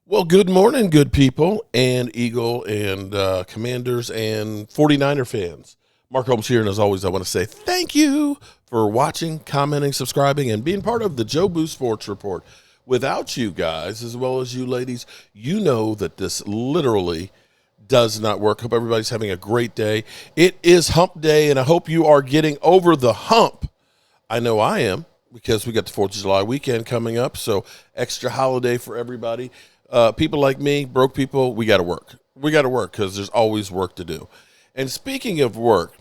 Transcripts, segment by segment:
Well, good morning, good people, and Eagle and Commanders and 49er fans. Mark Holmes here, and as always, I want to say thank you for watching, commenting, subscribing, and being part of the Joe Boo Sports Report. Without you guys, as well as you ladies, you know that this literally does not work. Hope everybody's having a great day. It is hump day, and I hope you are getting over the hump. I know I am, because we got the 4th of July weekend coming up, so extra holiday for everybody. People like me, broke people, we got to work. We got to work because there's always work to do. And speaking of work,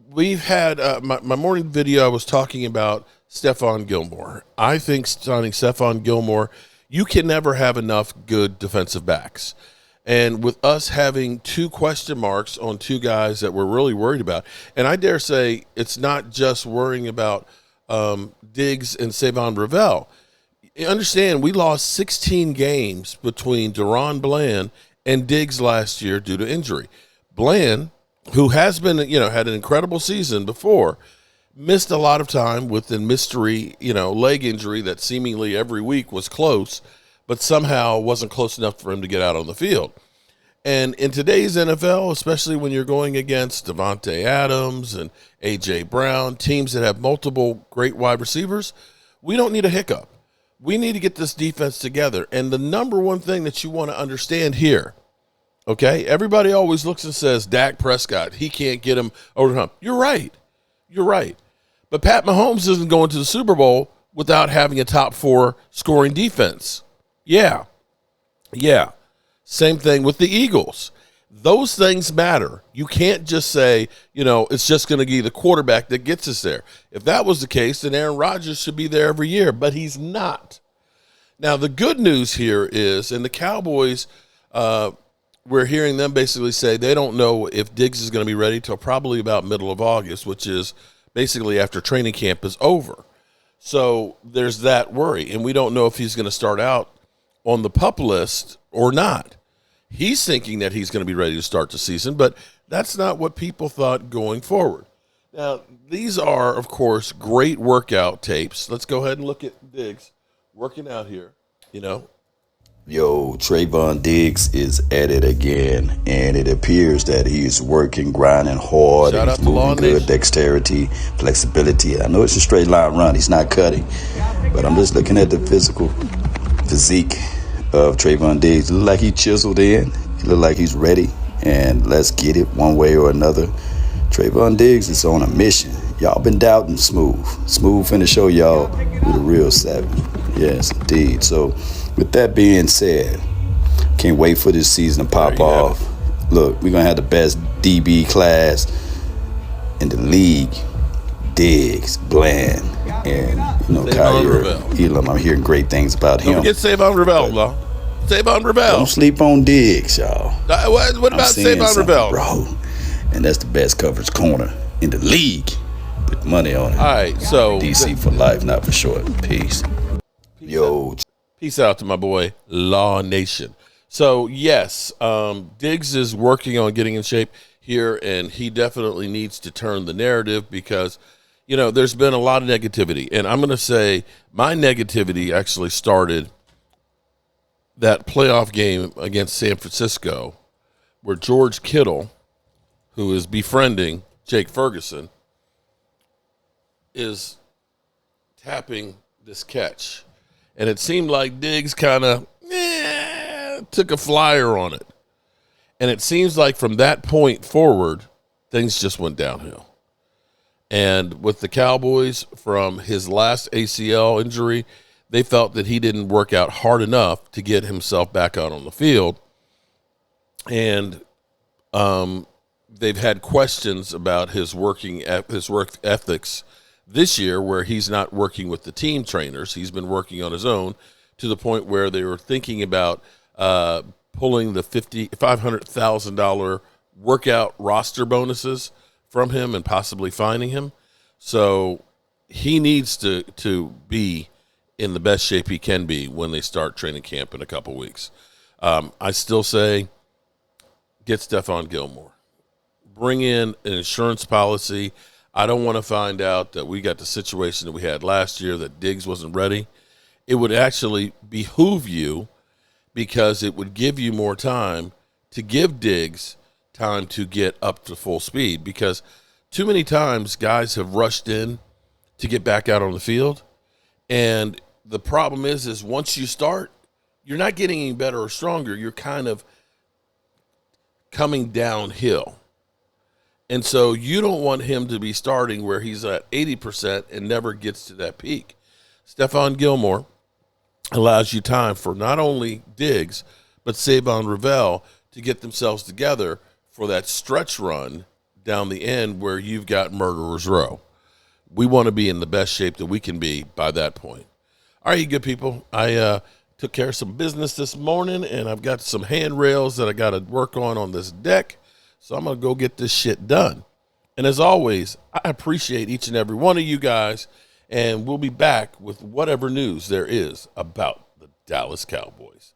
we've had my morning video, I was talking about Stephon Gilmore. I think signing Stephon Gilmore, you can never have enough good defensive backs. And with us having two question marks on two guys that we're really worried about, and I dare say it's not just worrying about Diggs and Savon Ravel. You understand, we lost 16 games between Deron Bland and Diggs last year due to injury. Bland, who has been, had an incredible season before, missed a lot of time with the mystery, leg injury that seemingly every week was close, but somehow wasn't close enough for him to get out on the field. And in today's NFL, especially when you're going against Devontae Adams and A.J. Brown, teams that have multiple great wide receivers, we don't need a hiccup. We need to get this defense together. And the number one thing that you want to understand here, okay, everybody always looks and says, Dak Prescott, he can't get him over the hump. You're right. You're right. But Pat Mahomes isn't going to the Super Bowl without having a top 4 scoring defense. Yeah. Same thing with the Eagles. Those things matter. You can't just say, it's just going to be the quarterback that gets us there. If that was the case, then Aaron Rodgers should be there every year, but he's not. Now, the good news here is, and the Cowboys, we're hearing them basically say they don't know if Diggs is going to be ready till probably about middle of August, which is basically after training camp is over. So there's that worry, and we don't know if he's going to start out on the PUP list or not. He's thinking that he's going to be ready to start the season, but that's not what people thought going forward. Now, these are, of course, great workout tapes. Let's go ahead and look at Diggs working out here, Yo, Trevon Diggs is at it again, and it appears that he's working, grinding hard. Shout out He's to Law moving good, Nation. Dexterity, flexibility. I know it's a straight line run. He's not cutting, but I'm just looking at the physique of Trevon Diggs. It look like he chiseled in. He look like he's ready, and let's get it one way or another. Trevon Diggs is on a mission. Y'all been doubting Smooth. Smooth finna show y'all who the real savvy. Yes, indeed. So, with that being said, can't wait for this season to pop off. Look, we're gonna have the best DB class in the league. Diggs, Bland, and Kyrie Elam. I'm hearing great things about him. Don't forget Savon Ravel, though. Savon Ravel. Don't sleep on Diggs, y'all. What about Savon Ravel? Bro, and that's the best coverage corner in the league. Put money on it. All right, so DC for life, not for short. Peace. Yo. Peace out to my boy, Law Nation. So, yes, Diggs is working on getting in shape here, and he definitely needs to turn the narrative because, there's been a lot of negativity. And I'm going to say my negativity actually started that playoff game against San Francisco where George Kittle, who is befriending Jake Ferguson, is tapping this catch. And it seemed like Diggs kind of took a flyer on it. And it seems like from that point forward, things just went downhill. And with the Cowboys, from his last ACL injury, they felt that he didn't work out hard enough to get himself back out on the field. And they've had questions about his work ethics this year, where he's not working with the team trainers. He's been working on his own to the point where they were thinking about pulling the $500,000 workout roster bonuses from him and possibly fining him. So he needs to be in the best shape he can be when they start training camp in a couple weeks. I still say get Stephon Gilmore. Bring in an insurance policy. I don't want to find out that we got the situation that we had last year that Diggs wasn't ready. It would actually behoove you because it would give you more time to give Diggs time to get up to full speed, because too many times guys have rushed in to get back out on the field. And the problem is once you start, you're not getting any better or stronger. You're kind of coming downhill. And so you don't want him to be starting where he's at 80% and never gets to that peak. Stephon Gilmore allows you time for not only Diggs, but Savon Ravel to get themselves together for that stretch run down the end where you've got Murderer's Row. We want to be in the best shape that we can be by that point. All right, you good people. I took care of some business this morning, and I've got some handrails that I got to work on this deck. So I'm going to go get this shit done. And as always, I appreciate each and every one of you guys, and we'll be back with whatever news there is about the Dallas Cowboys.